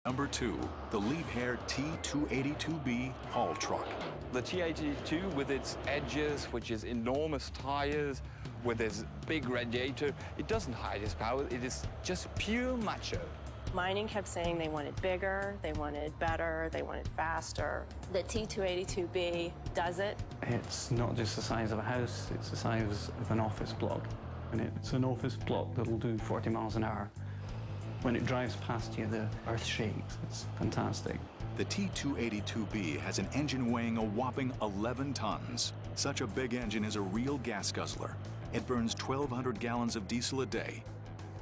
Number 2, the Liebherr T282B haul truck. The T82 with its edges, which is enormous tires, with its big radiator, it doesn't hide its power, it is just pure macho. Mining kept saying they wanted bigger, they wanted better, they wanted faster. The T282B does it. It's not just the size of a house, it's the size of an office block. And it's an office block that'll do 40 miles an hour. When it drives past you, the earth shakes. It's fantastic. The T282B has an engine weighing a whopping 11 tons. Such a big engine is a real gas guzzler. It burns 1,200 gallons of diesel a day.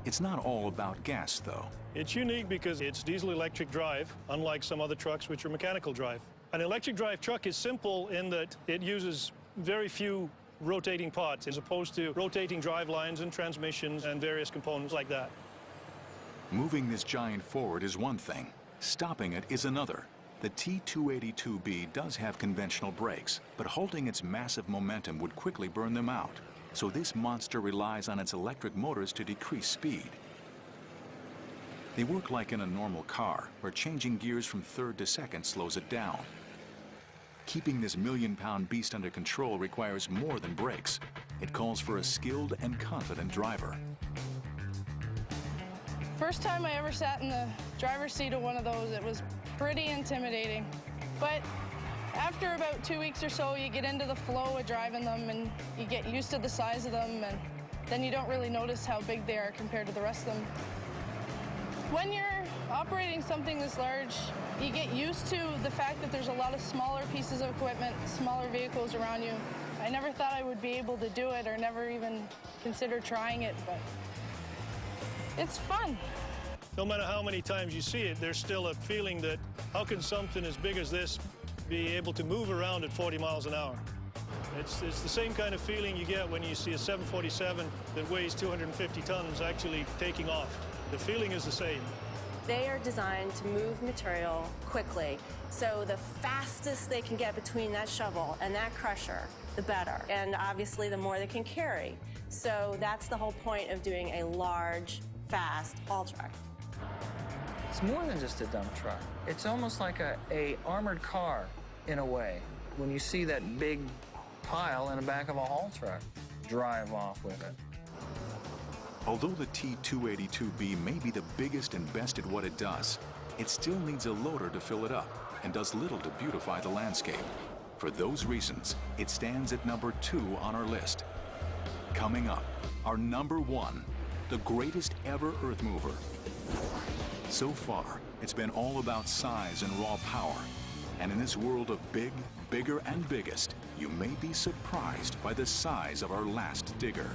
It's not all about gas, though. It's unique because it's diesel-electric drive, unlike some other trucks which are mechanical drive. An electric drive truck is simple in that it uses very few rotating parts as opposed to rotating drive lines and transmissions and various components like that. Moving this giant forward is one thing. Stopping it is another. The T282B does have conventional brakes, but halting its massive momentum would quickly burn them out. So this monster relies on its electric motors to decrease speed. They work like in a normal car, where changing gears from third to second slows it down. Keeping this million-pound beast under control requires more than brakes. It calls for a skilled and confident driver. First time I ever sat in the driver's seat of one of those, it was pretty intimidating. But after about 2 weeks or so, you get into the flow of driving them and you get used to the size of them, and then you don't really notice how big they are compared to the rest of them. When you're operating something this large, you get used to the fact that there's a lot of smaller pieces of equipment, smaller vehicles around you. I never thought I would be able to do it or never even considered trying it, but it's fun. No matter how many times you see it, there's still a feeling that how can something as big as this be able to move around at 40 miles an hour? It's the same kind of feeling you get when you see a 747 that weighs 250 tons actually taking off. The feeling is the same. They are designed to move material quickly, so the fastest they can get between that shovel and that crusher, the better. And obviously, the more they can carry. So that's the whole point of doing a large, fast haul truck. It's more than just a dump truck. It's almost like a armored car, in a way, when you see that big pile in the back of a haul truck. Drive off with it. Although the T282B may be the biggest and best at what it does, it still needs a loader to fill it up and does little to beautify the landscape. For those reasons, it stands at number 2 on our list. Coming up, our number 1, the greatest ever earth mover. So far, it's been all about size and raw power. And in this world of big, bigger, and biggest, you may be surprised by the size of our last digger.